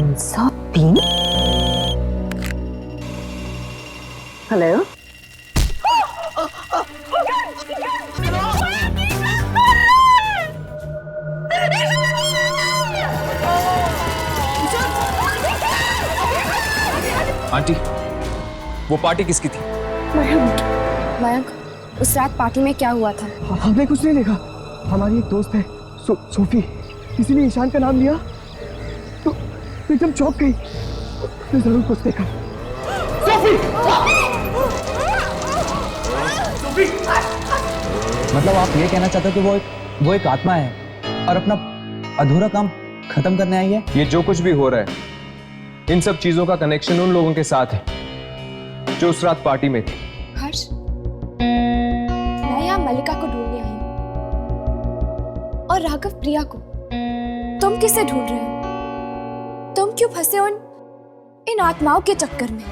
303। Hello, aunty, वो party किसकी थी? मयंक, उस रात पार्टी में क्या हुआ था? हमने कुछ नहीं देखा। हमारी एक दोस्त है सोफी, किसी ने ईशान का नाम लिया तो एकदम चौंक गई। उसने जरूर कुछ देखा। सोफी! सोफी! मतलब आप ये कहना चाहते हो कि वो एक आत्मा है और अपना अधूरा काम खत्म करने आई है? ये जो कुछ भी हो रहा है, इन सब चीजों का कनेक्शन उन लोगों के साथ है जो उस रात पार्टी में थे। हर्ष, मैं यहाँ मल्लिका को ढूंढने आई हूँ और राघव प्रिया को। तुम किसे ढूंढ रहे हो? तुम क्यों फंसे हो इन आत्माओं के चक्कर में?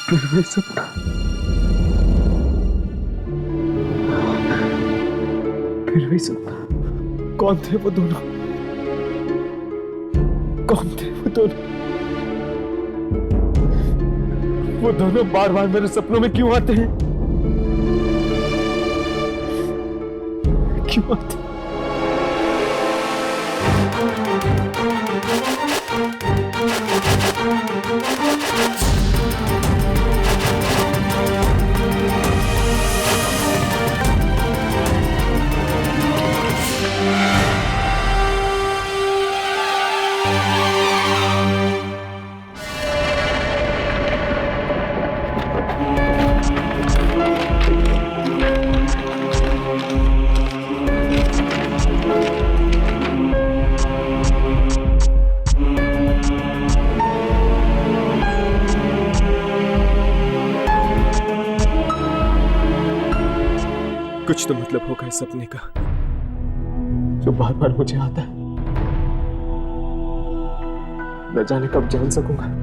फिर वही सपना, फिर वही सपना। कौन थे वो दोनों? कौन थे वो दोनों? वो दोनों बार बार मेरे सपनों में क्यों आते हैं? क्यों आते हैं? कुछ तो मतलब होगा इस सपने का जो बार बार मुझे आता है। न जाने कब जान सकूंगा।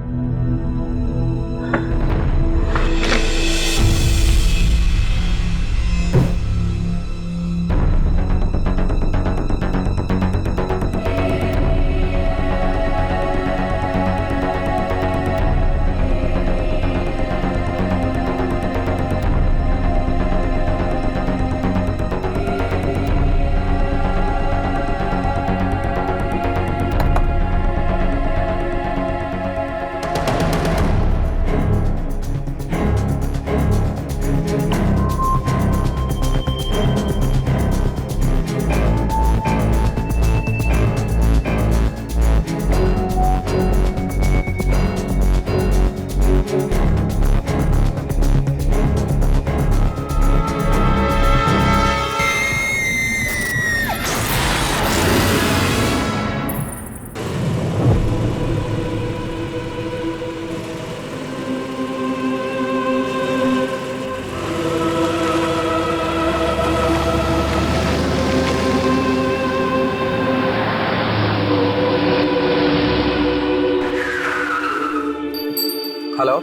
हेलो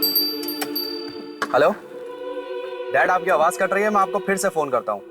हेलो डैड, आपकी आवाज कट रही है, मैं आपको फिर से फोन करता हूँ।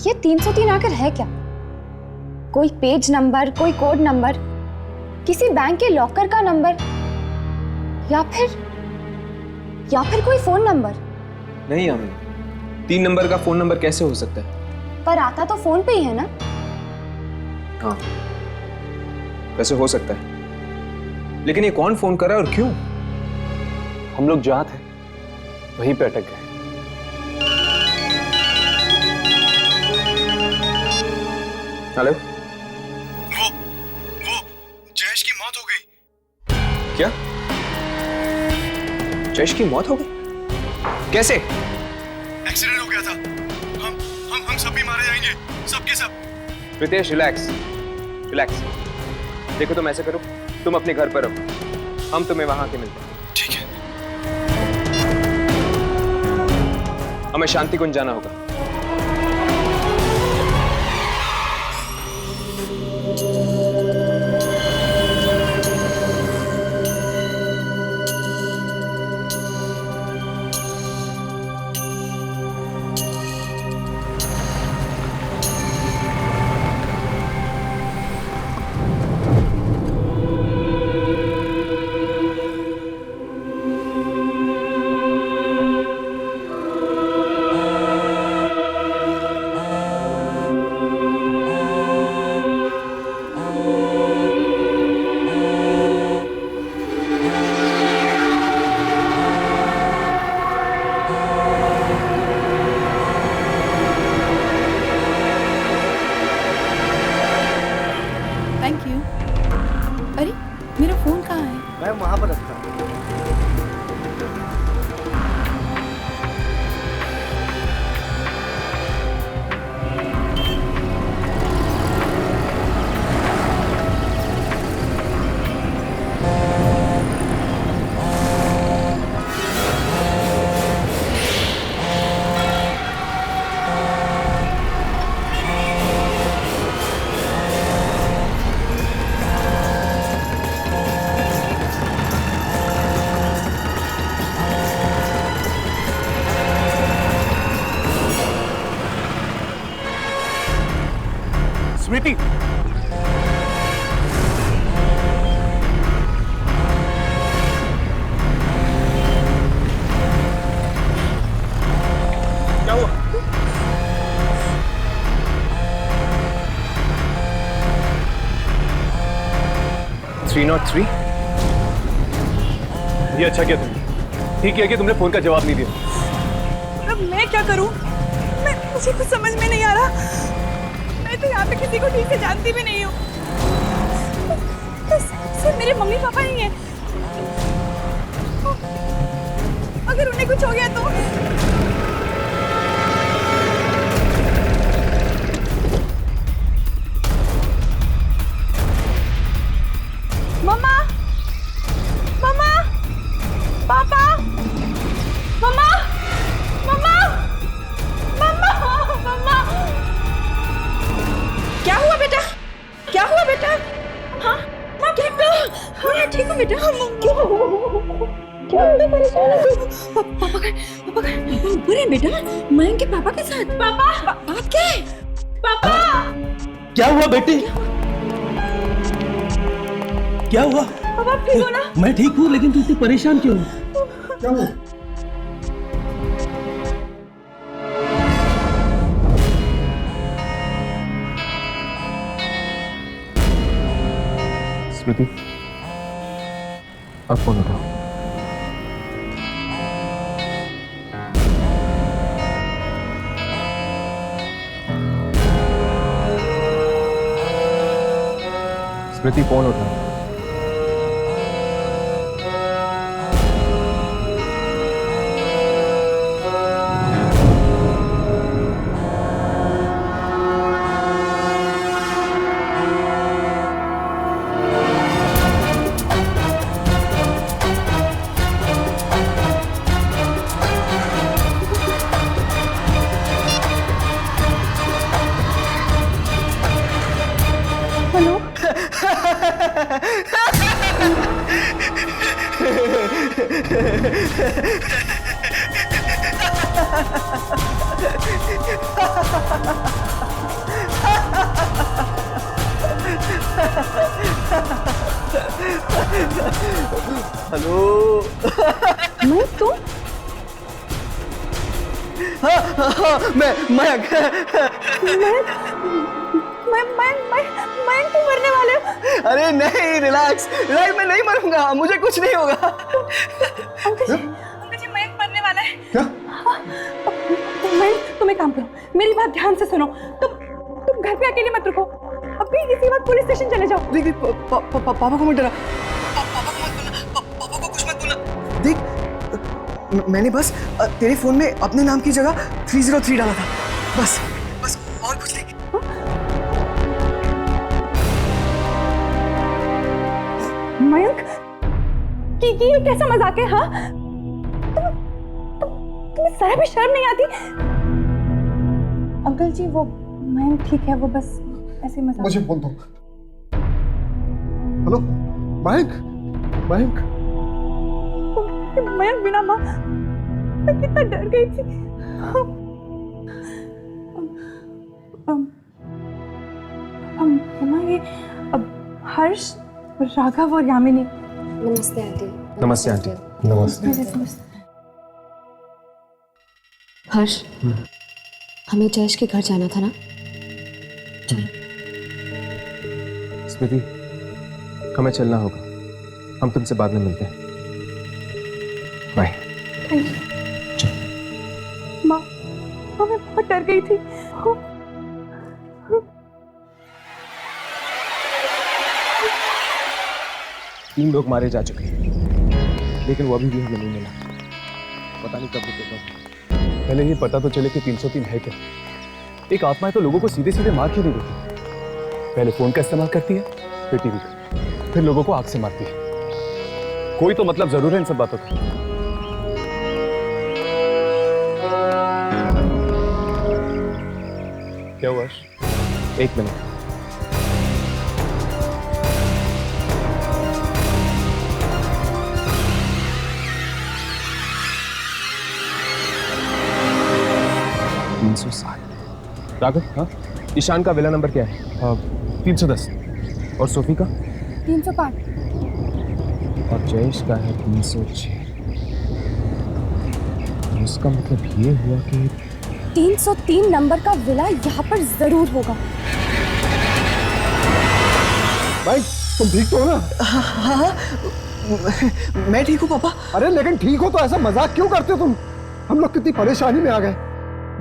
ये 303 आखिर है क्या? कोई पेज नंबर, कोई कोड नंबर, किसी बैंक के लॉकर का नंबर, या फिर कोई फोन नंबर? नहीं यामिनी, 3 नंबर का फोन नंबर कैसे हो सकता है? पर आता तो फोन पे ही है ना? हाँ, वैसे हो सकता है, लेकिन ये कौन फोन कर रहा है और क्यों? हम लोग जहाँ थे वहीं पे अटक गए। हेलो, वो जयेश की मौत हो गई। क्या? जयेश की मौत हो गई? कैसे? एक्सीडेंट हो गया था। हम सब भी मारे जाएंगे, सब के सब। Ritesh, relax relax. देखो, तुम ऐसे करो, तुम अपने घर पर रहो, हम तुम्हें वहां के मिलते हैं। ठीक है। हमें शांति कुंज जाना होगा। Thank you. अरे मेरा फोन कहाँ है? मैं वहां पर रखता हूँ। स्मृति, क्या हुआ? Three not three? ये अच्छा किया तुमने, ठीक किया कि तुमने फोन का जवाब नहीं दिया। अब मैं क्या करूं? मुझे कुछ समझ में नहीं आ रहा। मैं तो यहाँ पे किसी को ठीक से जानती भी नहीं हूँ। सिर्फ मेरे मम्मी पापा ही हैं। कुछ हो गया तो? मम्मा, मम्मा, पापा, मम्मा, मम्मा, मम्मा, मम्मा। क्या हुआ बेटा? क्या हुआ बेटा? हाँ, मैं ठीक हूँ। हाँ, मैं ठीक हूँ बेटा। क्या हुआ? परेशान है तू? पापा का बुरे बेटा। मैं के पापा के साथ। पापा, बात क्या है? पापा, क्या हुआ बेटी? क्या हुआ? पापा आप ठीक हो ना? मैं ठीक हूँ, लेकिन तू इतनी परेशान क्यों है? क्या हुआ? स्मृति, अब फोन उठाओ। स्मृति, फोन उठाओ। हेलो। मैं तो मैं तो मरने वाले हूँ। अरे नहीं, रिलैक्स, मैं नहीं मरूंगा, मुझे कुछ नहीं होगा। अंकल जी मयंक मरने वाला है। क्या? तुम एक काम करो, मेरी बात ध्यान से सुनो। तुम घर पे अकेले मत रुको, अभी इसी वक्त पुलिस स्टेशन चले जाओ। देख पापा को मत डरा, पापा को मत बोलना, पापा को कुछ मत बोलना। देख, मैंने बस तेरे फोन में अपने नाम की जगह 303 डाला था, बस और कुछ नहीं। मयंक, ये कैसा मजाक है? हाँ, तुम्हें जरा भी शर्म नहीं आती? अंकल जी, वो मयंक ठीक है, वो बस ऐसे मजाक। मुझे बोल दो। हेलो मयंक, मयंक बिना माँ मैं कितना डर गई थी। माँ, ये हर्ष, राघव और यामिनी। नमस्ते आंटी। नमस्ते आंटी। नमस्ते। हर्ष, हमें जयेश के घर जाना था ना? स्मृति, हमें चलना होगा, हम तुमसे बाद में मिलते हैं। बाय। माँ, मैं बहुत डर गई थी। तीन लोग मारे जा चुके हैं, लेकिन वो अभी भी हमें नहीं मिला। पता नहीं कब रुकेगा। पहले ये पता तो चले कि 303 है क्या। एक आत्मा है तो लोगों को सीधे सीधे मार क्यों नहीं देती? पहले फोन का इस्तेमाल करती है, फिर टीवी का, फिर लोगों को आग से मारती है। कोई तो मतलब जरूर है इन सब बातों का। क्या हुआ? एक मिनट। राघव, हाँ, ईशान का विला नंबर क्या है? 310। और सोफी का? 305। और जयेश का है 306। इसका मतलब ये हुआ कि 303 नंबर का विला यहाँ पर जरूर होगा। भाई तुम ठीक तो हो ना? हाँ, मैं ठीक हूँ पापा। अरे लेकिन ठीक हो तो ऐसा मजाक क्यों करते हो तुम? हम लोग कितनी परेशानी में आ गए।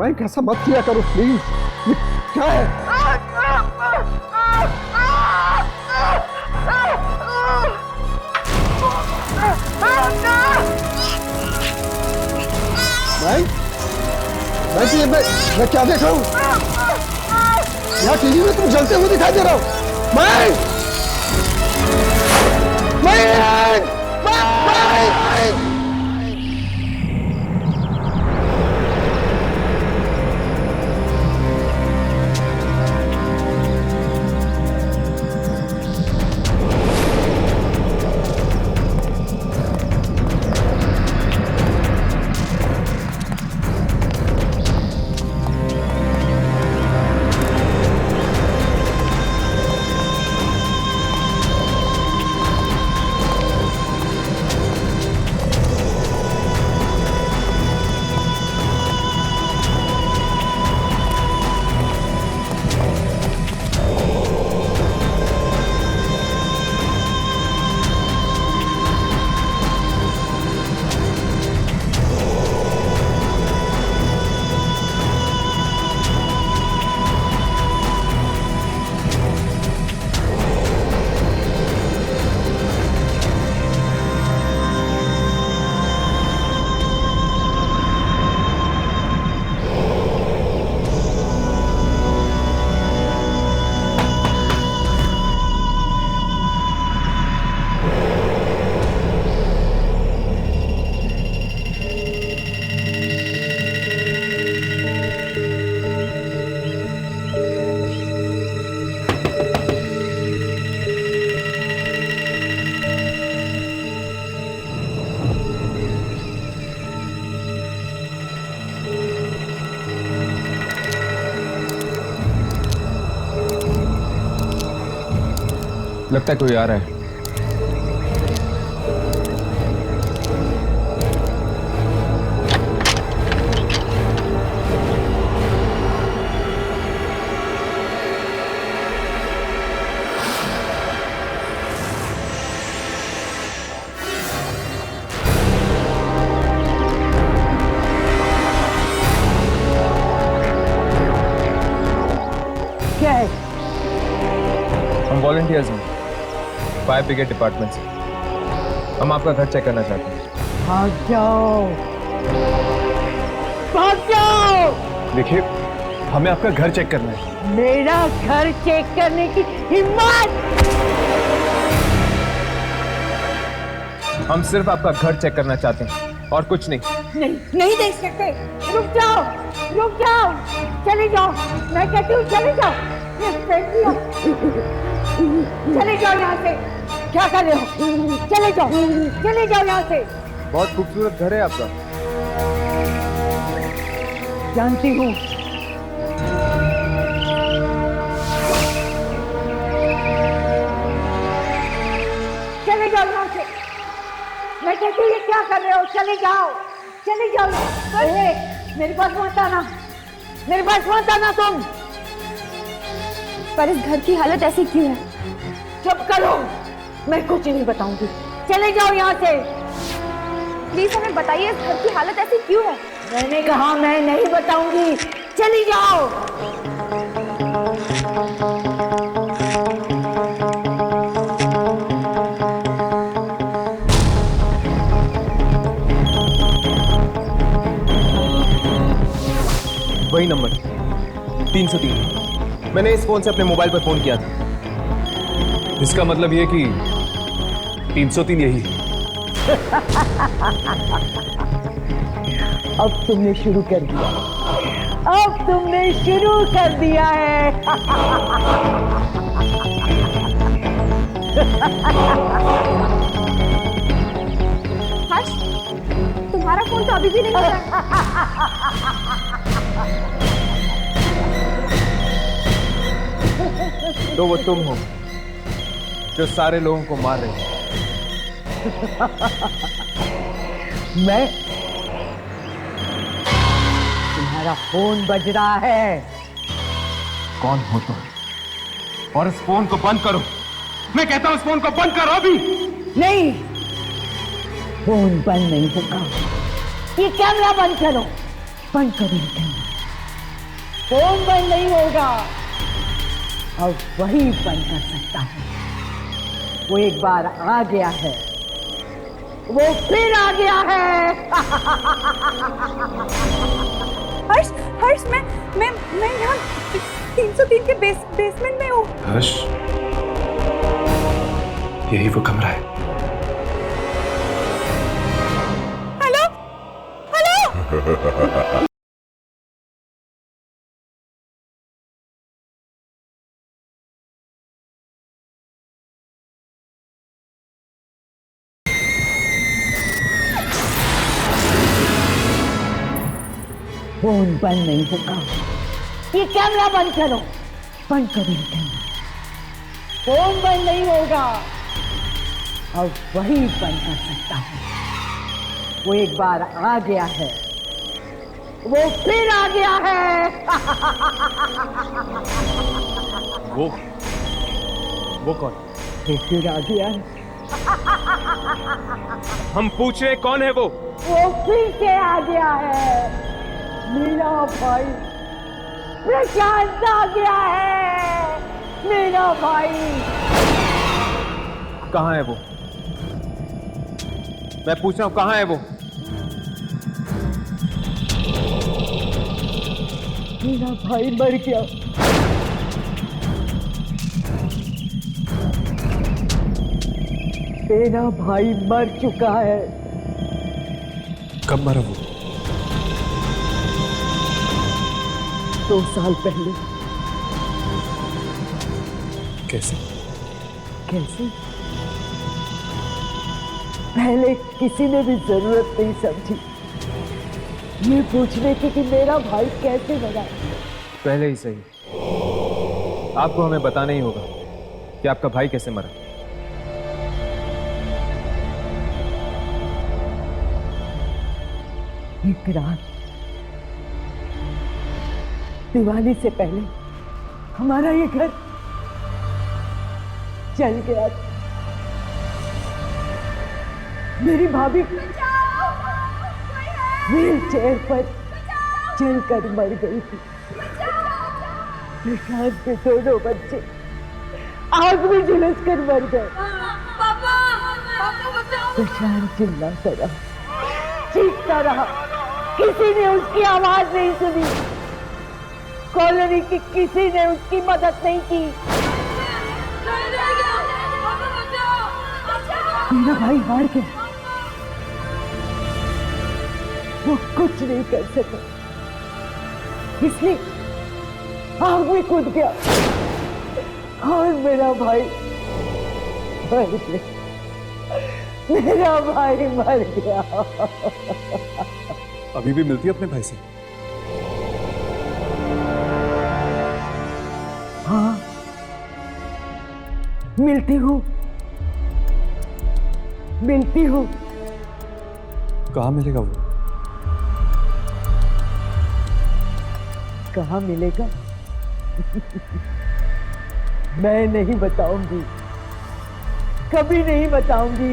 मयंक ऐसा मत किया करो प्लीज। ये क्या है? ऐसे मैं क्या देख रहा हूँ? यहाँ टीवी में तुम जलते हुए दिखाई दे रहा हो। लगता है कोई आ रहा है। क्या है? हम वॉलंटियर्स हैं, फायर ब्रिगेड डिपार्टमेंट से। हम आपका घर चेक करना चाहते हैं। भाग जाओ, भाग जाओ। देखिए, हमें आपका घर चेक करना है। मेरा घर चेक करने की हिम्मत? हम सिर्फ आपका घर चेक करना चाहते हैं और कुछ नहीं। नहीं देख सकते। रुक जाओ, रुक जाओ, चले जाओ। मैं कहती हूँ चले जाओ। चले जाओ यहाँ से। क्या कर रहे हो? चले जाओ, चले जाओ यहाँ से। बहुत खूबसूरत घर है आपका। जानती हूँ। चले जाओ यहाँ से। मैं कहती हूँ ये क्या कर रहे हो? चले जाओ, चले जाओ। मेरे पास मत आना, मेरे पास मत आना तुम। पर इस घर की हालत ऐसी क्यों है? चुप करो, मैं कुछ नहीं बताऊंगी। चले जाओ यहाँ से। प्लीज हमें बताइए, इस घर की हालत ऐसी क्यों है? मैंने कहा मैं नहीं बताऊंगी। चली जाओ। वही नंबर 303। मैंने इस फोन से अपने मोबाइल पर फोन किया था। इसका मतलब ये कि 303 यही है। अब तुमने शुरू कर दिया, अब तुमने शुरू कर दिया है। हर्ष, तुम्हारा फोन तो अभी भी नहीं बजा। तो वो तुम हो जो सारे लोगों को मार रहे हो। मैं? तुम्हारा फोन बज रहा है। कौन हो तुम? और इस फोन को बंद करो। मैं कहता हूं इस फोन को बंद करो अभी। नहीं, फोन बंद नहीं होगा। ये कैमरा बंद करो, बंद करो ये कैमरा। फोन बंद नहीं होगा। अब वही बंद कर सकता है। वो एक बार आ गया है, वो फिर आ गया है। हर्ष, हर्ष मैं यहाँ 303 के बेसमेंट में हूँ। हर्ष, यही वो कमरा है। Hello hello. फोन बंद नहीं होगा। ये कैमरा बंद करो। बंद करो ये कैमरा। फोन बंद नहीं होगा। अब वही बंद कर सकता हूँ। वो एक बार आ गया है, वो फिर आ गया है। वो कौन? वो फिर आ गया है। हम पूछ रहे कौन है वो? वो फिर से आ गया है। मेरा भाई प्रशांत आ गया है। मेरा भाई। कहाँ है वो? मैं पूछ रहा हूँ कहाँ है वो? मेरा भाई मर गया। मेरा भाई मर चुका है। कब मरा वो? 2 साल पहले। कैसे? कैसे? पहले किसी ने भी जरूरत नहीं समझी ये पूछने की कि मेरा भाई कैसे मरा। पहले ही सही, आपको हमें बताना ही होगा कि आपका भाई कैसे मरा। एक रात दिवाली से पहले हमारा ये घर चल गया। मेरी भाभी व्हील चेयर पर चलकर मर गई थी। प्रशांत के दोनों बच्चे आग में झुलस कर मर गए। प्रशांत चिल्लाता रहा, चीखता रहा, किसी ने उसकी आवाज नहीं सुनी। कॉलोनी की किसी ने उसकी मदद नहीं की। मेरा भाई हार गया। वो कुछ नहीं कर सका, इसलिए आग में कूद गया और मेरा भाई मर गया। मेरा भाई मर गया। अभी भी मिलती है अपने भाई से? हाँ, मिलती हूँ। कहाँ मिलेगा वो? कहाँ मिलेगा? मैं नहीं बताऊंगी, कभी नहीं बताऊंगी।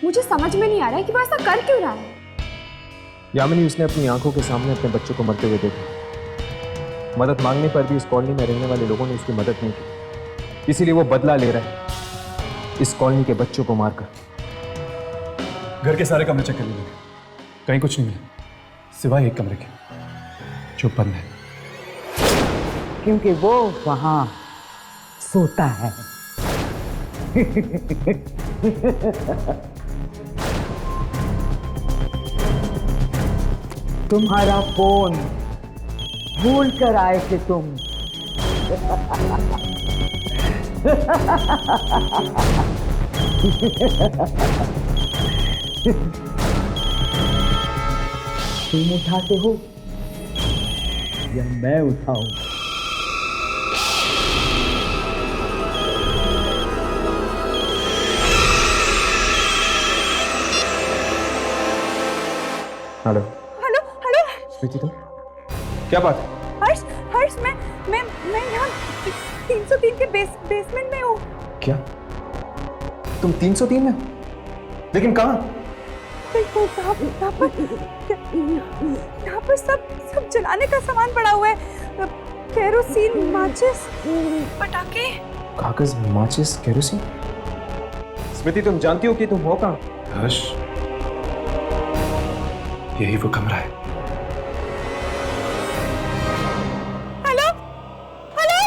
मुझे समझ में नहीं आ रहा है कि वो ऐसा कर क्यों रहा है। यामिनी, उसने अपनी आंखों के सामने अपने बच्चों को मरते हुए देखा। मदद मांगने पर भी इस कॉलोनी में रहने वाले लोगों ने उसकी मदद नहीं की, इसीलिए वो बदला ले रहा है इस कॉलोनी के बच्चों को मारकर। घर के सारे कमरे चेक कर लिए, कहीं कुछ नहीं मिला सिवाय एक कमरे के जो बंद है। क्योंकि वो वहां सोता है। तुम्हारा फोन भूल कर आए थे तुम। तुम उठाते हो या मैं उठाऊं? हेलो हेलो हेलो स्वीटी, तुम क्या बात है? हर्ष हर्ष मैं यहाँ 303 के बेसमेंट में हूँ। क्या तुम 303 में? लेकिन कहाँ? यहाँ पर सब जलाने का सामान पड़ा हुआ है। केरोसिन, माचिस, पटाखे। कागज, माचिस, केरोसिन। स्मृति, तुम जानती हो कि तुम हो कहाँ? हर्ष, यही वो कमरा है। हेलो हेलो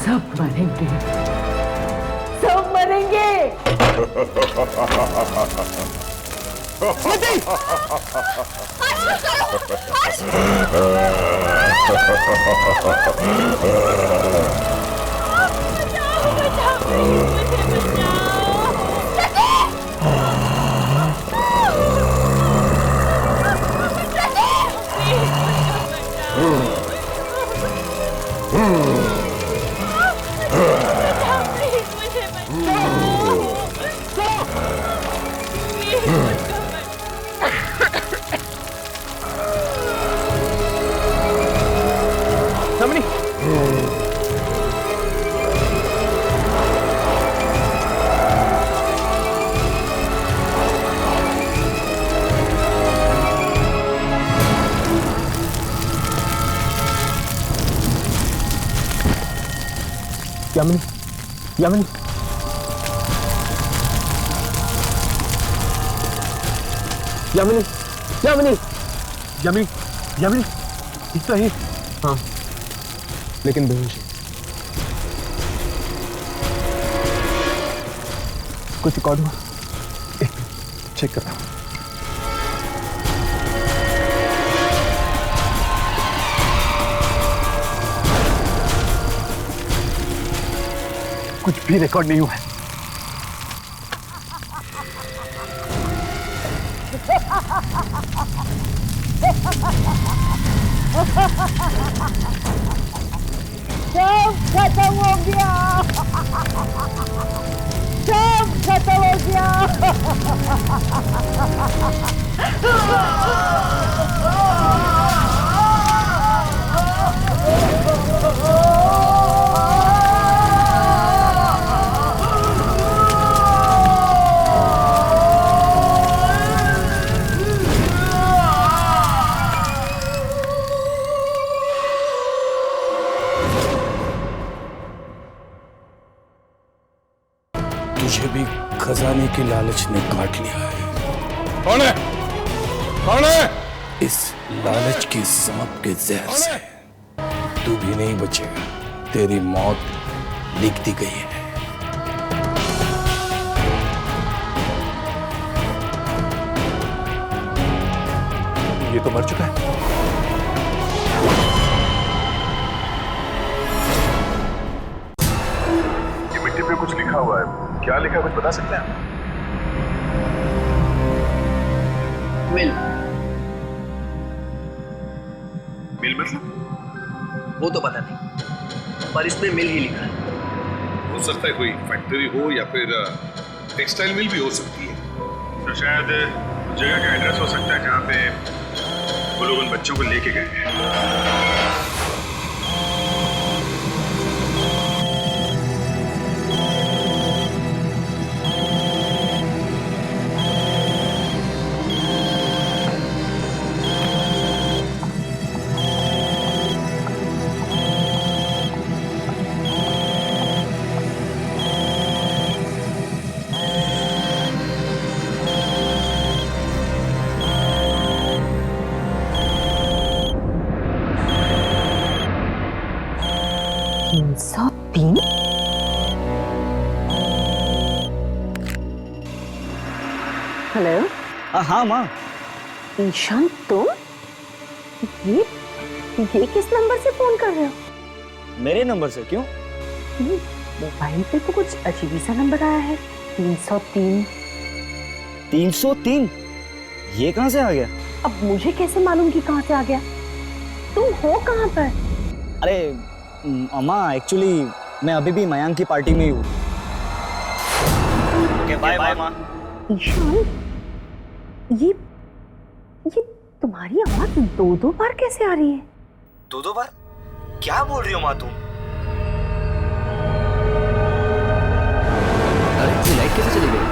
सब मरेंगे, सब मरेंगे। यामिनी, यामिनी, यामिनी, यामिनी, यामिनी, यामिनी, इतना ही? हाँ, लेकिन बेहोश। कुछ रिकॉर्ड हुआ? एक चेक करता हूँ। कुछ भी रिकॉर्ड नहीं हुआ है। सब खत्म हो गया, सब खत्म हो गया। तुझे भी खजाने की लालच ने काट लिया है। कौन है? कौन है? इस लालच के सांप के जहर से तू भी नहीं बचेगा। तेरी मौत लिख दी गई है। ये तो मर चुका है। ये मिट्टी पे कुछ लिखा हुआ है, क्या लिखा है कुछ बता सकते हैं? मिल। मिल मतलब? वो तो पता नहीं, पर इसमें मिल ही लिखा है। हो सकता है कोई फैक्ट्री हो या फिर टेक्सटाइल मिल भी हो सकती है। तो शायद जगह का एड्रेस हो सकता है जहाँ पे वो लोग उन बच्चों को लेके गए हैं। हेलो। हाँ माँ। ईशान तुम ये किस नंबर से फोन कर रहे हो? मेरे नंबर से क्यों? मोबाइल पे तो कुछ अजीब सा नंबर आया है, 303। 303? ये कहाँ से आ गया? अब मुझे कैसे मालूम कि कहाँ से आ गया? तुम हो कहाँ पर? अरे अम्मा, एक्चुअली मैं अभी भी मयांक की पार्टी में ही हूँ। ओके बाय बाय माँ। ईशान, ये तुम्हारी आवाज दो बार कैसे आ रही है? दो बार? क्या बोल रही हो माँ तुम? अरे लाइट कैसे चली गई?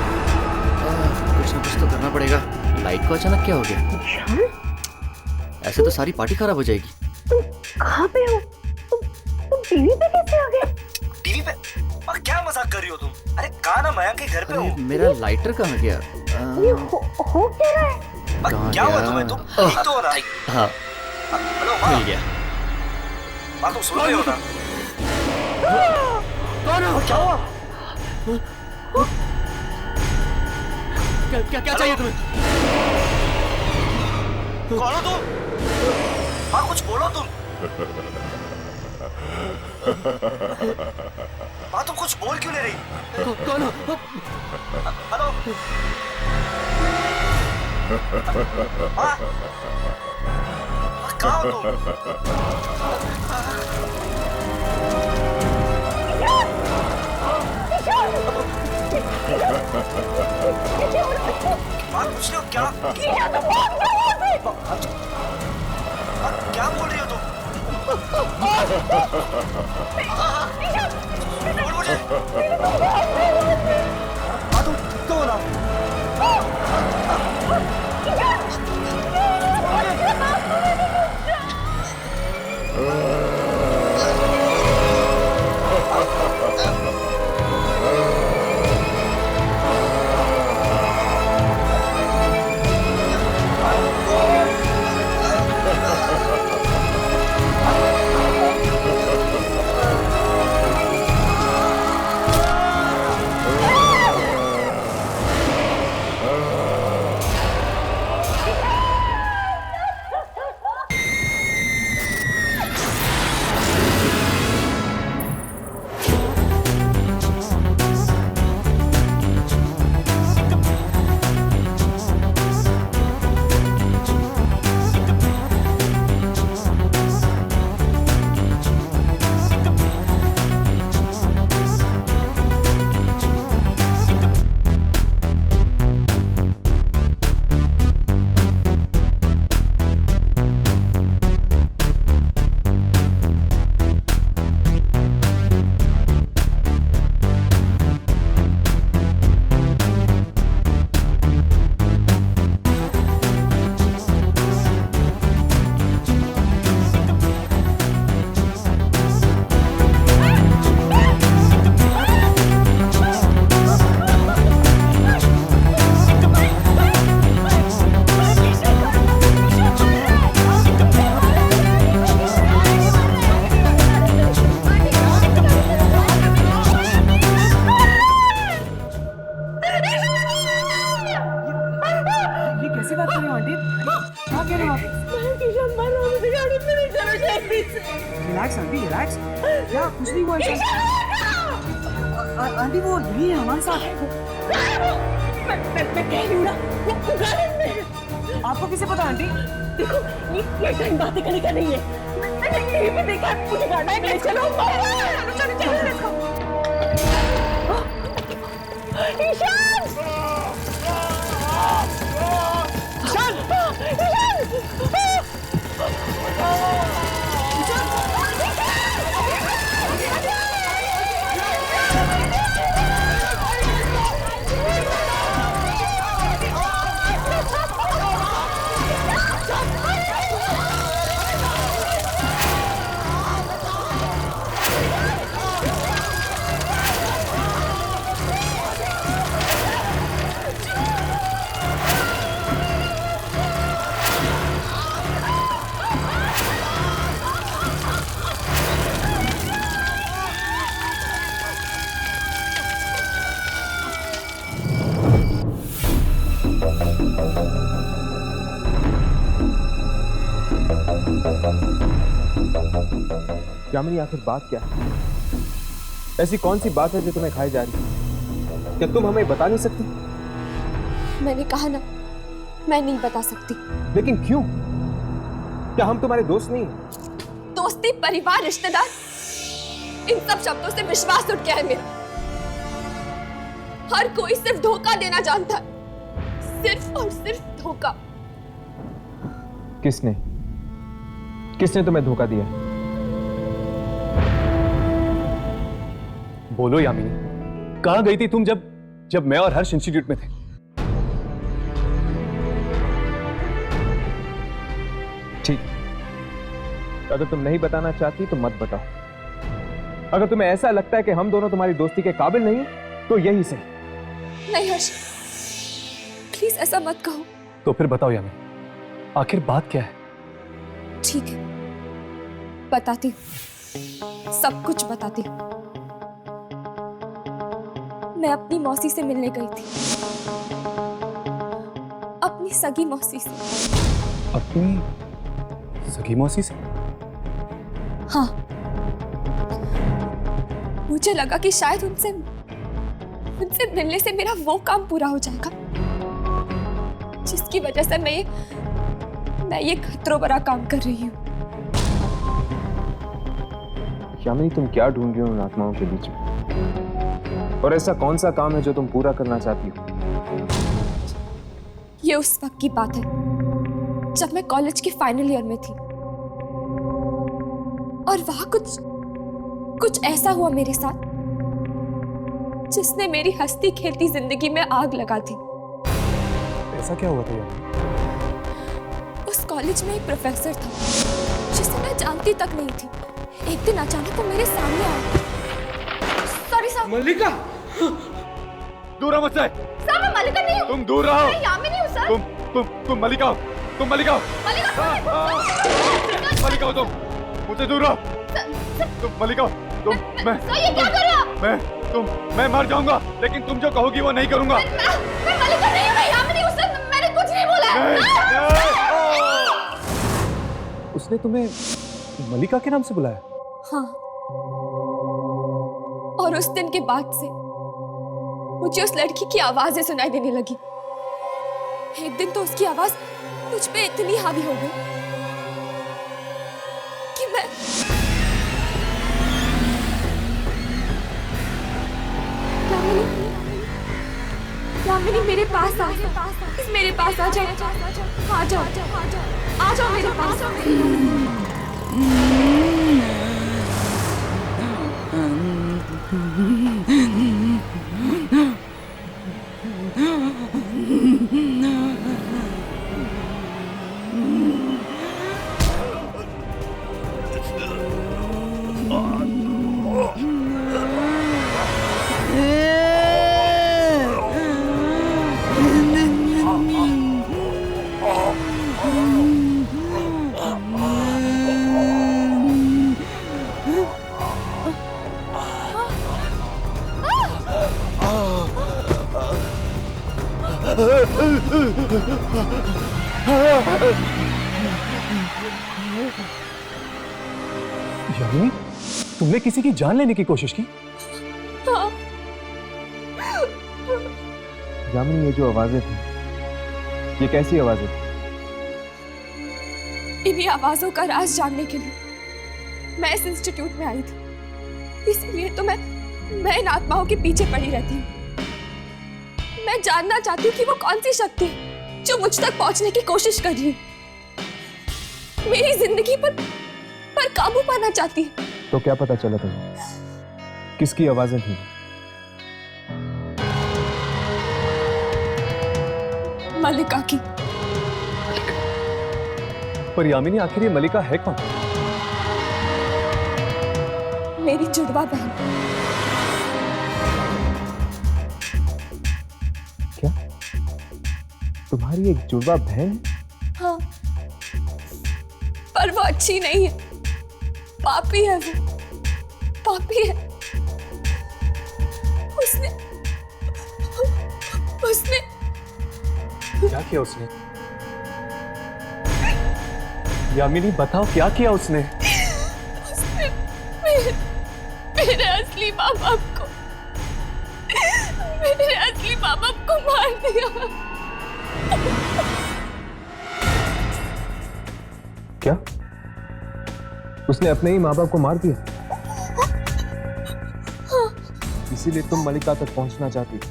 कुछ ना कुछ तो करना पड़ेगा। लाइट को अचानक क्या हो गया? ईशान, ऐसे तो सारी पार्टी खराब हो जाएगी। तुम कहाँ पे हो? तुम टीवी पे कैसे आ गए? टीवी पे? क्या मजाक कर रही हो तुम? अरे कहाँ ना मयांक के घर पे हूँ। मेरा लाइटर कहाँ गया? ये हो क्या रहा है? क्या हुआ तुम्हें? तुम ठीक तो हो ना? हाँ, हेलो माँ। मिल गया। माँ तुम सुन रही हो ना? कौन हो? क्या हुआ? क्या चाहिए तुम्हें? कौन हो तुम? माँ कुछ बोलो तुम। माँ तुम कुछ बोल क्यों नहीं रही? कौन हो? हेलो माँ, कहाँ हो तुम? माँ कुछ नहीं हो क्या? क्या बोल रही हो तुम? बोल मुझे। हाँ तुम तो बोला। Relax aunty, relax. क्या कुछ नहीं हुआ? आंटी वो यही है, हमारे साथ है। मैं कह रही हूँ ना, वो गार्डन में। आपको किसे पता आंटी? देखो ये टाइम बातें करने का नहीं है। मैंने यहीं पे देखा, मुझे गार्डन में चलो। चलो चलो ईशान, ईशान, ईशान। यामिनी आखिर बात क्या है? ऐसी कौन सी बात है जो तुम्हें खाई जा रही है? क्या तुम हमें बता नहीं सकती? मैंने कहा ना, मैं नहीं बता सकती। लेकिन क्यों? क्या हम तुम्हारे दोस्त नहीं हैं? दोस्ती, परिवार, रिश्तेदार, इन सब शब्दों से विश्वास उठ गया है मेरा। हर कोई सिर्फ धोखा देना जानता है, सिर्फ और सिर्फ धोखा। किसने किसने तुम्हें धोखा दिया? बोलो यामिनी, कहां गई थी तुम जब मैं और हर्ष इंस्टीट्यूट में थे? ठीक, अगर तुम नहीं बताना चाहती तो मत बताओ। अगर तुम्हें ऐसा लगता है कि हम दोनों तुम्हारी दोस्ती के काबिल नहीं तो यही सही। नहीं हर्ष, प्लीज ऐसा मत कहो। तो फिर बताओ यामिनी, आखिर बात क्या है? ठीक है, बताती हूँ, सब कुछ बताती हूँ। मैं अपनी मौसी से मिलने गई थी, अपनी सगी मौसी से। अपनी सगी मौसी से? हाँ, मुझे लगा कि शायद उनसे मिलने से मेरा वो काम पूरा हो जाएगा जिसकी वजह से मैं ये खतरों भरा काम कर रही हूँ। यामिनी, तुम क्या ढूंढ रही हो उन आत्माओं के बीच में? और ऐसा कौन सा काम है जो तुम पूरा करना चाहती हो? ये उस वक्त की बात है जब मैं कॉलेज के फाइनल ईयर में थी और वहां कुछ ऐसा हुआ मेरे साथ जिसने मेरी हंसती खेलती जिंदगी में आग लगा दी। ऐसा क्या हुआ था यार? उस कॉलेज में एक प्रोफेसर था जिसे मैं जानती तक नहीं थी। एक दिन अचानक वो मेरे सामने आया। Sorry sir. मल्लिका, दूर रहो मुझसे। सर, मैं मल्लिका नहीं हूँ। तुम दूर रहो। मैं यामिनी हूँ सर। तुम मल्लिका हो। तुम मल्लिका हो। मल्लिका हो तुम। मुझसे दूर रहो। तुम मल्लिका हो। तुम मैं ये क्या कर रहे हो आप? मैं मर जाऊंगा, लेकिन तुम जो कहोगी वो नहीं करूंगा। मैं मल्लिका नहीं हूँ, मैं यामिनी हूँ सर। मैंने कुछ नहीं बोला है। उसने तुम्हें मल्लिका के नाम से बुलाया? हाँ, और उस दिन के बाद से मुझे उस लड़की की आवाजें सुनाई देने लगी। एक दिन तो उसकी आवाज मुझ पे इतनी हावी हो गई कि मैं यामिनी मेरे पास आ जाओ। मेरे पास आ जाओ। आ जाओ, आ जाओ मेरे पास। यामिनी, तुमने किसी की जान लेने की कोशिश की? हाँ। यामिनी, ये जो आवाजें थी, ये कैसी आवाजें थी? इन्हीं आवाजों का राज जानने के लिए मैं इस इंस्टीट्यूट में आई थी। इसीलिए तो मैं इन आत्माओं के पीछे पड़ी रहती हूँ। मैं जानना चाहती हूँ कि वो कौन सी शक्ति है जो मुझ तक पहुंचने की कोशिश कर रही है, मेरी जिंदगी पर काबू पाना चाहती है। तो क्या पता चला तुम्हें किसकी आवाजें थी? मल्लिका की। पर यामिनी, आखिर ये मल्लिका है कौन? मेरी जुड़वा बहन। क्या तुम्हारी एक जुड़वा बहन? हाँ, पर वो अच्छी नहीं है, पापी है। वो पापी है। उसने क्या किया उसने? यामिनी बताओ क्या किया उसने? मेरे असली माँ बाप को मार दिया। क्या? उसने अपने ही माँ बाप को मार दिया? इसीलिए तुम मलिका तक पहुंचना चाहती हो?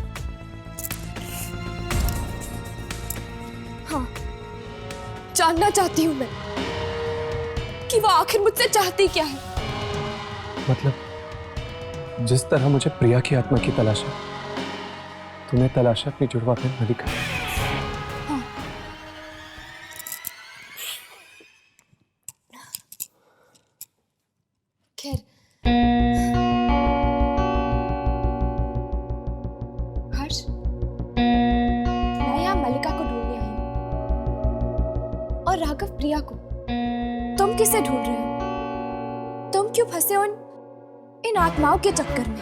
हाँ, जानना चाहती हूँ मैं कि वो आखिर मुझसे चाहती क्या है। मतलब जिस तरह मुझे प्रिया की आत्मा की तलाश है, तुम्हें तलाश है अपनी जुड़वा बहन मलिका। हाँ। खैर, हर्ष, मैं यहाँ मलिका को ढूंढने आई हूँ और राघव प्रिया को। तुम किसे ढूंढ रहे हो? तुम क्यों फंसे हो इन आत्माओं के चक्कर में?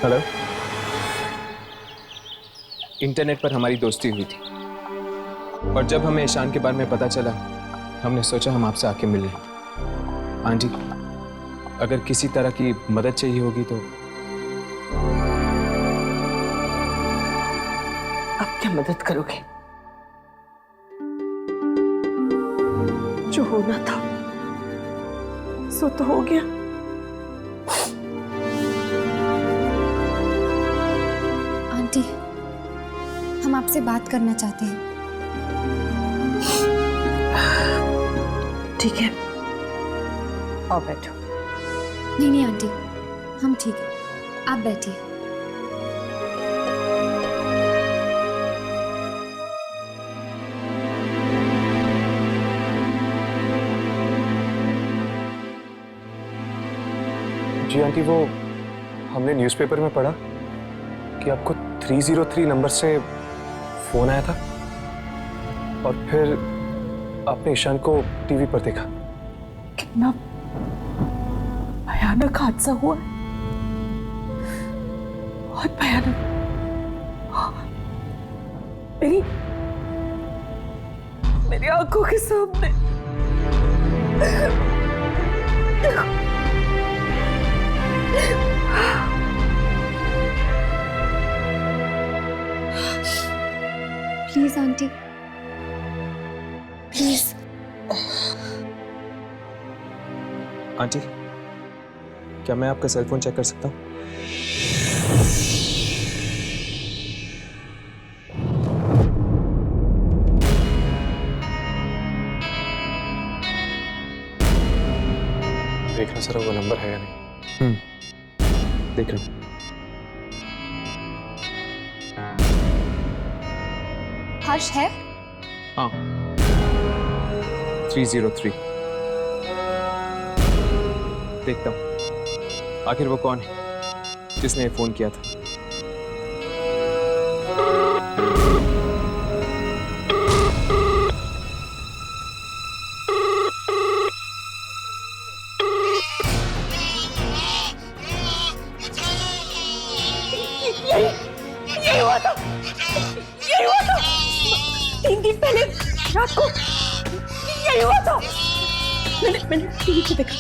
हेलो। इंटरनेट पर हमारी दोस्ती हुई थी और जब हमें ईशान के बारे में पता चला, हमने सोचा हम आपसे आके मिलें। आंटी, अगर किसी तरह की मदद चाहिए होगी तो। अब क्या मदद करोगे? जो होना था सो तो हो गया। आंटी, हम आपसे बात करना चाहते हैं। ठीक है, आओ बैठो। नहीं आंटी, हम ठीक है, आप बैठिए। जी आंटी, वो हमने न्यूज़पेपर में पढ़ा कि आपको 303 नंबर से फोन आया था और फिर आपने ईशान को टीवी पर देखा। कितना भयानक हादसा हुआ है, बहुत भयानक। मेरी आंखों के सामने प्लीज आंटी, प्लीज। आंटी, क्या मैं आपका सेल फोन चेक कर सकता हूँ? देखना सर वो नंबर है या नहीं। देख रहा हूँ। हर्ष है? हाँ, 303। देखता हूँ आखिर वो कौन है जिसने ये फोन किया था। यही हुआ था 3 दिन पहले रात को। यही हुआ था। मैंने टीवी पे देखा।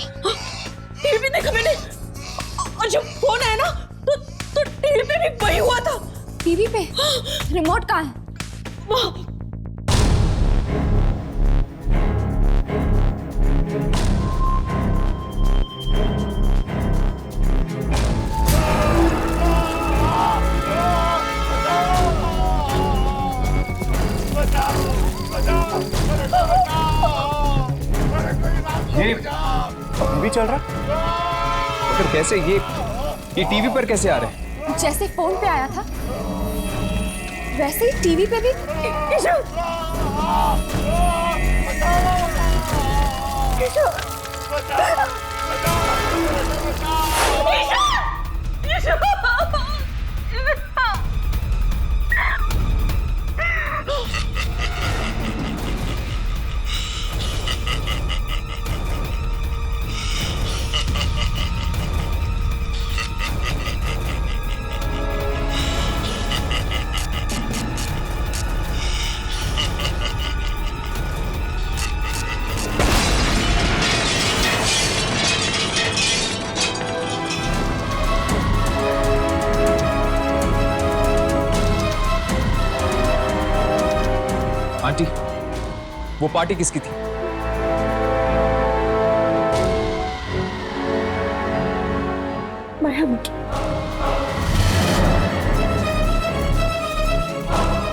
टीवी पे देखा मैंने, और जब फोन आया ना तो टीवी पे भी वही हुआ था। टीवी पे रिमोट कहाँ है? वहाँ। ये टीवी चल रहा? फिर कैसे ये टीवी पर कैसे आ रहे हैं? जैसे फोन पे आया था वैसे ही टीवी पे भी। आंटी, वो पार्टी किसकी थी? मयंक।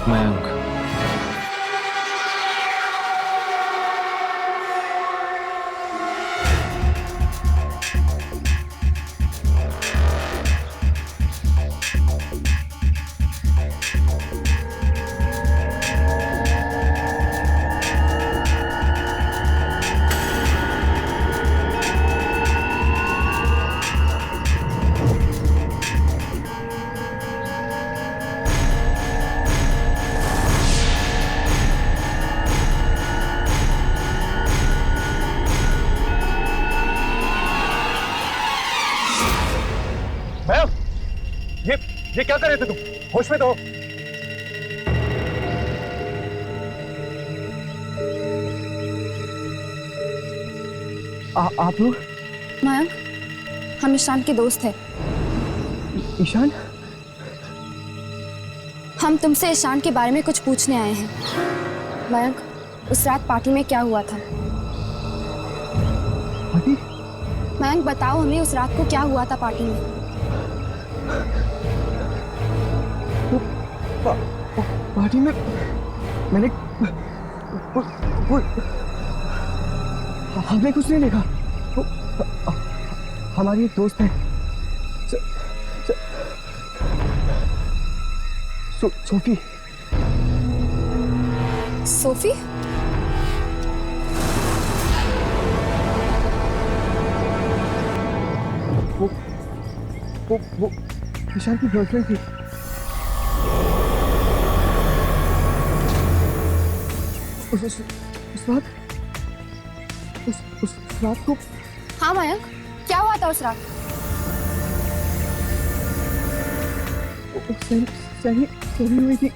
मयंक। ये क्या कर रहे थे तुम? होश में तो हो। आप लोग? मयंक, हम ईशान के दोस्त हैं। ईशान? हम तुमसे ईशान के बारे में कुछ पूछने आए हैं। मयंक, उस रात पार्टी में क्या हुआ था? पार्टी? मयंक बताओ हमें, उस रात को क्या हुआ था पार्टी में? पार्टी में मैंने हमने कुछ नहीं देखा। हमारी एक दोस्त है सोफी। सोफी? वो ईशान की गर्लफ्रेंड थी। उस रात को। हाँ मयंक, क्या हुआ था उस रात? सही हुई थी,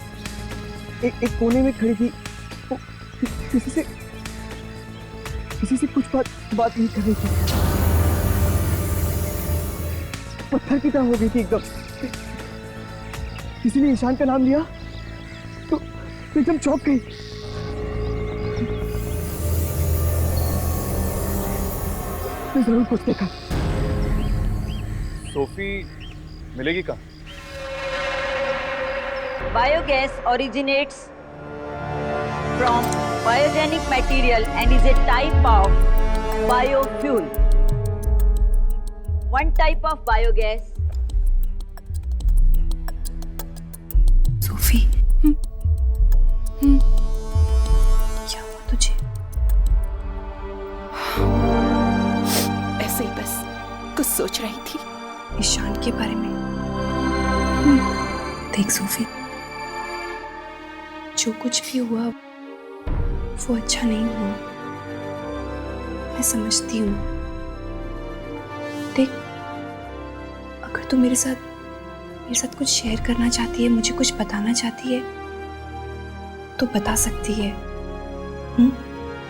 एक कोने में खड़ी थी। वो किसी से कुछ बात नहीं कर रही थी। पत्थर की तरह हो गई थी एकदम। किसी ने ईशान का नाम लिया तो एकदम चौंक गई। मैं जरूर कुछ देखा। सोफी मिलेगी कहाँ? Biogas originates from biogenic material and is a type of biofuel. One type of biogas. Sophie, क्या हुआ तुझे? ऐसे ही बस कुछ सोच रही थी ईशान के बारे में। देख सोफी, जो कुछ भी हुआ वो अच्छा नहीं हुआ, मैं समझती हूँ। देख, अगर तू मेरे साथ कुछ शेयर करना चाहती है, मुझे कुछ बताना चाहती है तो बता सकती है।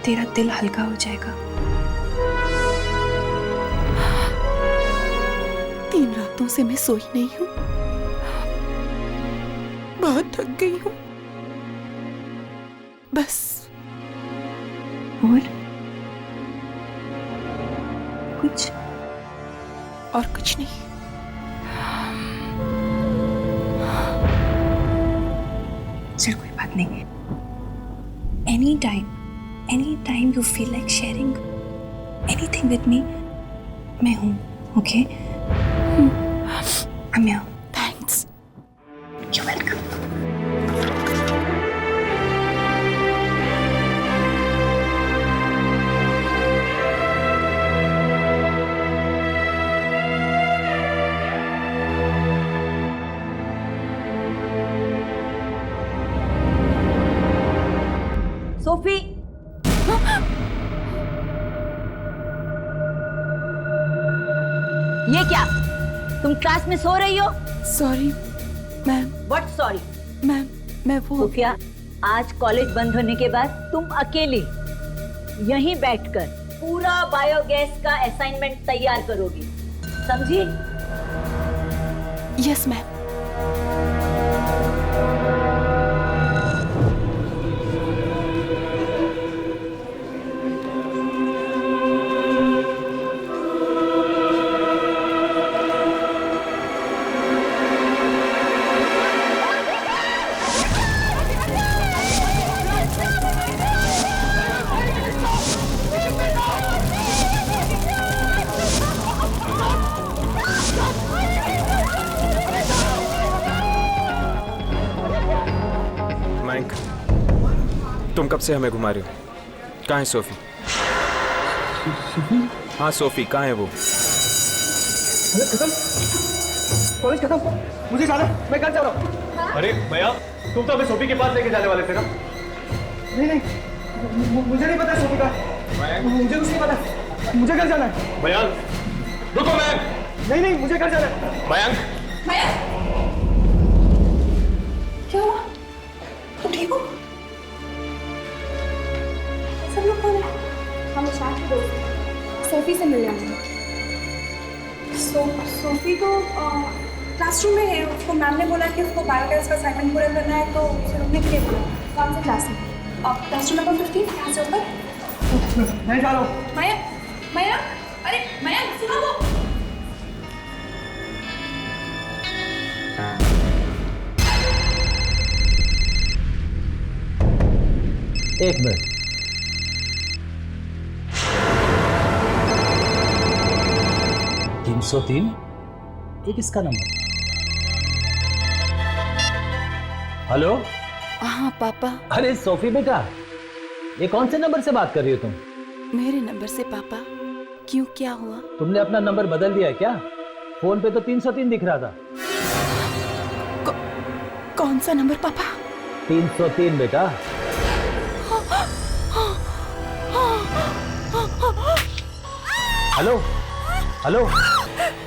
तेरा दिल हल्का हो जाएगा। 3 रातों से मैं सोई नहीं हूँ, बहुत थक गई हूँ बस। और कुछ नहीं। चल कोई बात नहीं। Any time you feel like sharing anything with me, मैं हूँ। Okay? I'm here. Thanks. You're welcome. Sophie, ये क्या? तुम क्लास में सो रही हो? Sorry ma'am. What sorry? Ma'am, मैं वो सोफिया, आज कॉलेज बंद होने के बाद तुम अकेली यहीं बैठकर पूरा बायोगैस का असाइनमेंट तैयार करोगी, समझी? Yes ma'am. मयंक, तुम कब से हमें घुमा रहे हो? कहाँ है सोफी? हाँ सोफी कहाँ है वो? खत्म, कॉलेज खत्म, मुझे जाना है, मैं घर जा रहा हूँ। अरे भैया, तुम तो हमें सोफी के पास लेके जाने वाले थे ना? नहीं, मुझे नहीं पता सोफी का, मुझे कुछ नहीं पता, मुझे घर जाना है। मयंक, रुको मयंक। नहीं, मुझे घर जाना है। मयंक, क्या हुआ? तुम ठीक हो? सब लोग कौन है? हम इशाक के दोस्त हैं, सोफी से मिलने आए हैं। सोफी तो क्लासरूम में है। उसको मैम ने बोला कि उसको बायोगैस का असाइनमेंट पूरा करना है, तो उसे रुकने के लिए बोला। कौन से क्लास में? क्लासरूम नंबर 15, यहाँ से ऊपर। मैं जा रहा हूँ। माया, अरे माया, सुनो वो। एक मिनट। तीन 303 ये किसका नंबर? हेलो। हाँ पापा। अरे सोफी बेटा, ये कौन से नंबर से बात कर रही हो तुम? मेरे नंबर से पापा। क्यों, क्या हुआ? तुमने अपना नंबर बदल दिया है क्या? फोन पे तो 303 दिख रहा था। कौन सा नंबर पापा? 303 बेटा। हेलो हेलो,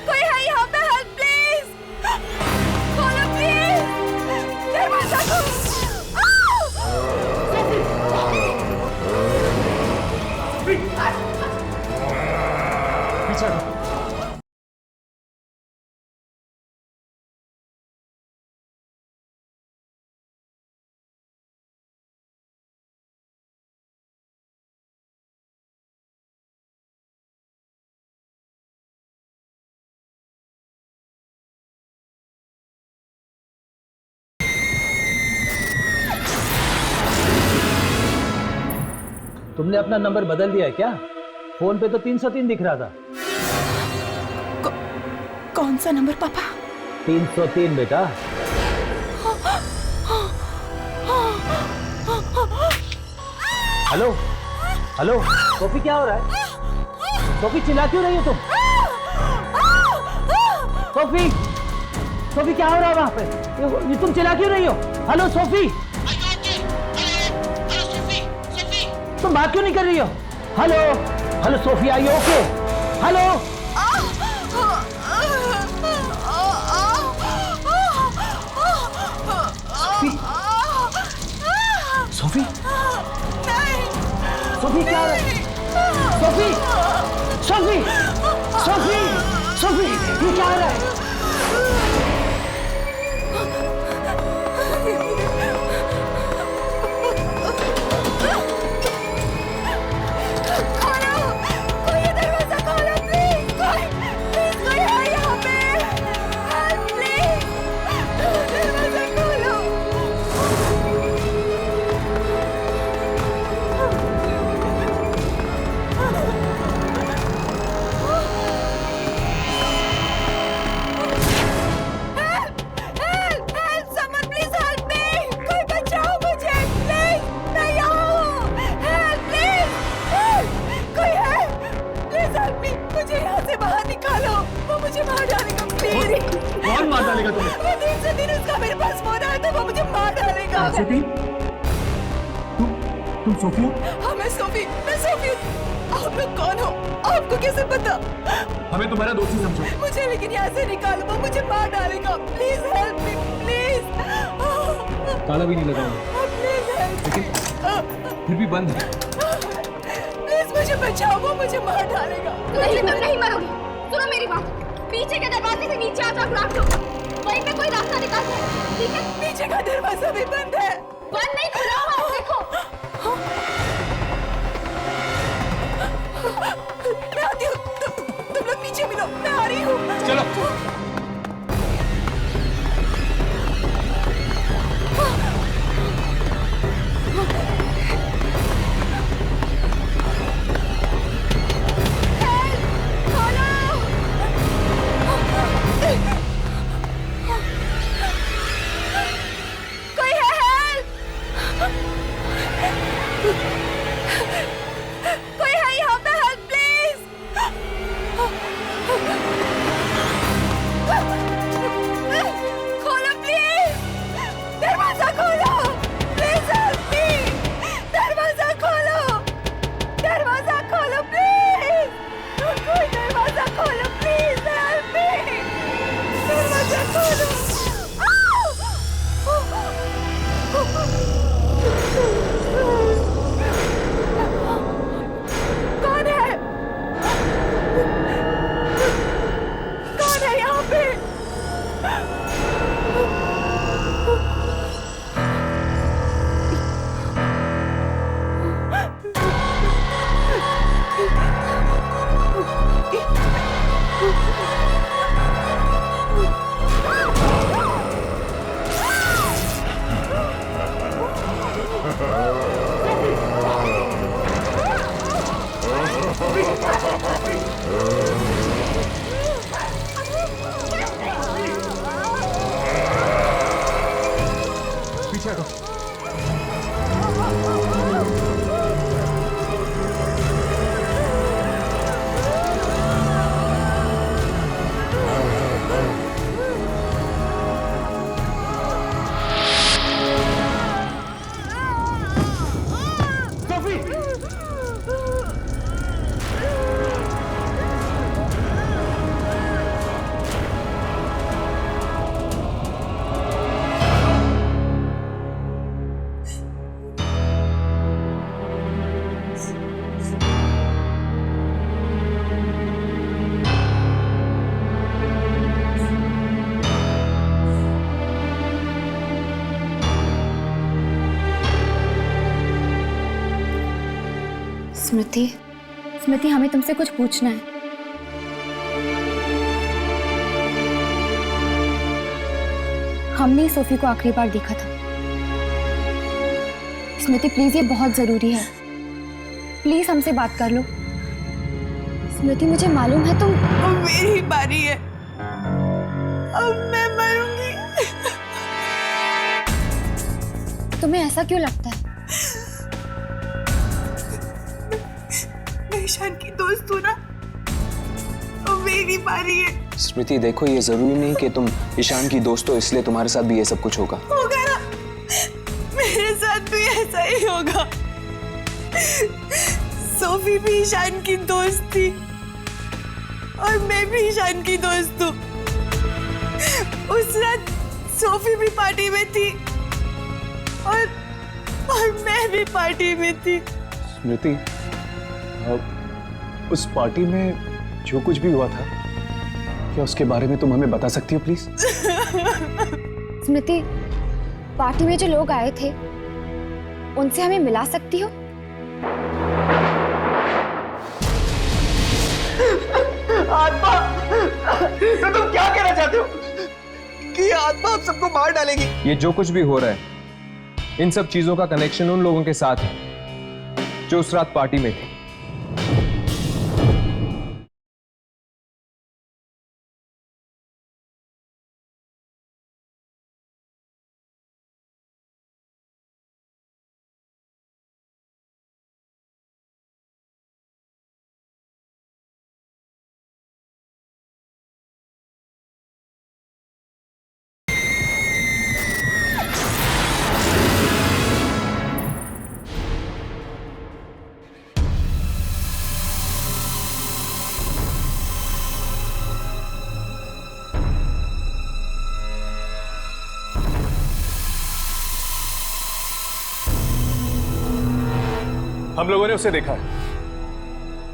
कोई है यहाँ पे? हेल्प प्लीज, खोलो प्लीज, दरवाजा खोलो। पीछे तुमने अपना नंबर बदल दिया है क्या? फोन पे तो 303 दिख रहा था। कौन सा नंबर पापा? 303 बेटा। हेलो हेलो, सोफी क्या हो रहा है? सोफी चिल्ला क्यों रही हो तुम? सोफी, सोफी क्या हो रहा है वहां पे? ये तुम चिल्ला क्यों रही हो? हेलो सोफी, तुम बात क्यों नहीं कर रही हो? हेलो हेलो सोफी, आई ओके? हेलो सोफी, सोफी क्या हो रहा है? सोफी, सोफी, सोफी, सोफी, ये क्या हो रहा है? तुम सोफी हो? हाँ मैं सोफी, मैं सोफी हूँ। आप लोग कौन हो? आपको कैसे पता? हमें तुम्हारा दोस्त ही समझो। मुझे लेकिन यहाँ से निकालो, वो मुझे मार डालेगा। Please help me, please. ताला भी नहीं लगा प्लीज हेल्प, लेकिन फिर भी बंद है। प्लीज मुझे बचाओ, वो मुझे मार डालेगा। नहीं तुम नहीं मरोगी। सुनो मेरी बात, पीछे के दरवाजे से नीचे आ जाओ ग्राउंड फ्लोर, वहीं पे कोई रास्ता निकालते हैं, ठीक है? पीछे का दरवाजा भी बंद है। बंद नहीं, खुला हुआ है, देखो। मैं आती हूँ, तुम लोग पीछे मिलो, मैं आ रही हूँ। चलो। कोई है? हेल्प, पीछे हटो। स्मृति, स्मृति हमें तुमसे कुछ पूछना है। हमने सोफी को आखिरी बार देखा था। स्मृति प्लीज, ये बहुत जरूरी है, प्लीज हमसे बात कर लो। स्मृति मुझे मालूम है तुम। अब मेरी बारी है, अब मैं मरूंगी। तुम्हें ऐसा क्यों लगता है? मैं ईशान की दोस्त हूँ ना, अब मेरी बारी है। स्मृति देखो, ये जरूरी नहीं कि तुम ईशान की दोस्त हो इसलिए तुम्हारे साथ भी ये सब कुछ होगा। होगा ना, मेरे साथ भी ऐसा ही होगा। सोफी भी ईशान की दोस्त थी और मैं भी ईशान की दोस्त हूँ। उस रात सोफी भी पार्टी में थी और मैं भी पार्टी में थी। स्मृति, उस पार्टी में जो कुछ भी हुआ था, क्या उसके बारे में तुम हमें बता सकती हो प्लीज? स्मृति, पार्टी में जो लोग आए थे उनसे हमें मिला सकती हो? आत्मा, तो तुम क्या कहना चाहते हो कि आत्मा आप सबको मार डालेगी? ये जो कुछ भी हो रहा है, इन सब चीजों का कनेक्शन उन लोगों के साथ है जो उस रात पार्टी में थे। हम लोगों ने उसे देखा है,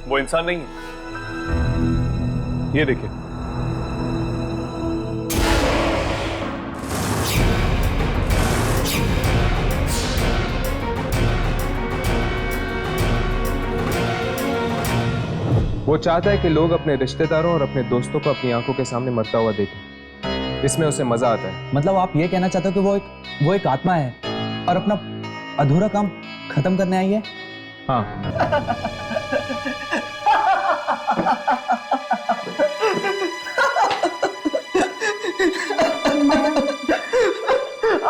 वो इंसान नहीं है। ये देखिए, वो चाहता है कि लोग अपने रिश्तेदारों और अपने दोस्तों को अपनी आंखों के सामने मरता हुआ देखें। इसमें उसे मजा आता है। मतलब आप ये कहना चाहते हो कि वो एक आत्मा है और अपना अधूरा काम खत्म करने आई है? हाँ।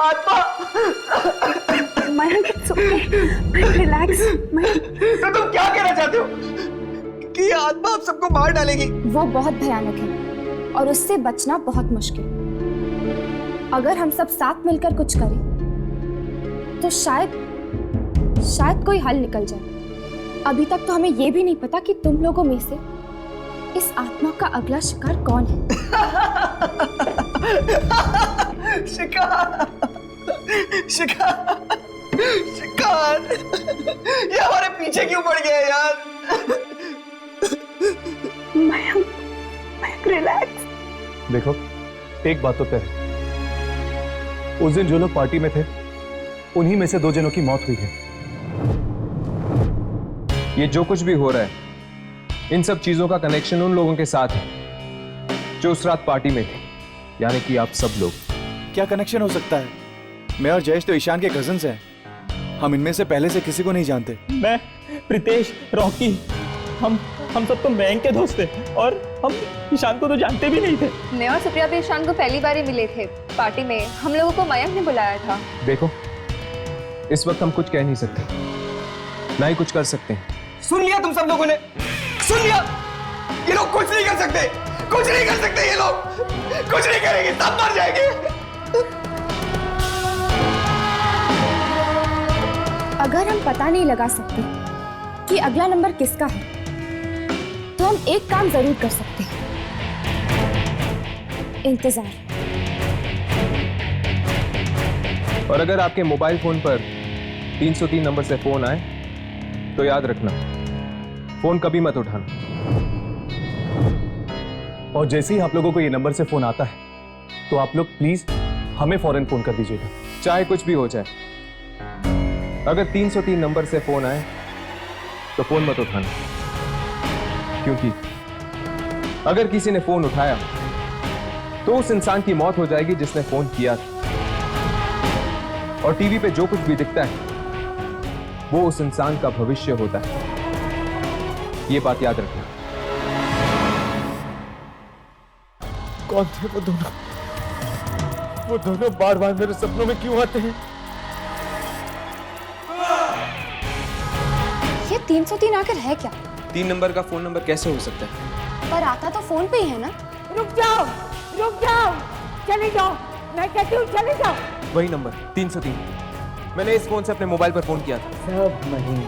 आत्मा, Mayank, it's okay. Mayank, relax. Mayank, तो तुम क्या कहना चाहते हो कि आत्मा आप सबको मार डालेगी? वो बहुत भयानक है और उससे बचना बहुत मुश्किल। अगर हम सब साथ मिलकर कुछ करें तो शायद कोई हल निकल जाए। अभी तक तो हमें ये भी नहीं पता कि तुम लोगों में से इस आत्मा का अगला शिकार कौन है। शिकार, शिकार, शिकार, ये हमारे पीछे क्यों पड़ गया यार? मयंक, रिलैक्स। देखो, एक बात तो तय है, उस दिन जो लोग पार्टी में थे उन्हीं में से 2 जनों की मौत हुई है। ये जो कुछ भी हो रहा है, इन सब चीजों का कनेक्शन उन लोगों के साथ है जो उस रात पार्टी में थे, यानी कि आप सब लोग। क्या कनेक्शन हो सकता है? मैं और जयेश तो ईशान के कजिन्स हैं। हम इनमें से पहले से किसी को नहीं जानते। मैं, प्रीतेश, रॉकी, हम सब तो बैंक के दोस्त थे और हम ईशान को तो जानते भी नहीं थे। मैं और सुप्रिया भी ईशान को पहली बार ही मिले थे पार्टी में। हम लोगों को मयंक ने बुलाया था। देखो, इस वक्त हम कुछ कह नहीं सकते, ना ही कुछ कर सकते हैं। सुन लिया तुम सब लोगों ने? सुन लिया? ये लोग कुछ नहीं कर सकते, कुछ नहीं कर सकते, ये लोग कुछ नहीं करेंगे, सब मर जाएंगे। अगर हम पता नहीं लगा सकते कि अगला नंबर किसका है, तो हम एक काम जरूर कर सकते हैं, इंतजार। और अगर आपके मोबाइल फोन पर 303 नंबर से फोन आए तो याद रखना, फोन कभी मत उठाना। और जैसे ही आप लोगों को ये नंबर से फोन आता है तो आप लोग प्लीज हमें फौरन फोन कर दीजिएगा, चाहे कुछ भी हो जाए। अगर 303 नंबर से फोन आए तो फोन मत उठाना, क्योंकि अगर किसी ने फोन उठाया तो उस इंसान की मौत हो जाएगी जिसने फोन किया था। और टीवी पे जो कुछ भी दिखता है वो उस इंसान का भविष्य होता है, ये बात याद रखना। कौन थे वो दोनों? वो दोनों बार बार मेरे सपनों में क्यों आते हैं? ये 303 आखिर है क्या? 3 नंबर का फोन नंबर कैसे हो सकता है? पर आता तो फोन पे ही है ना। रुक जाओ, चले जाओ, मैं कहती हूँ चले जाओ। वही नंबर 303, मैंने इस फोन से अपने मोबाइल पर फोन किया था। सब मरेंगे,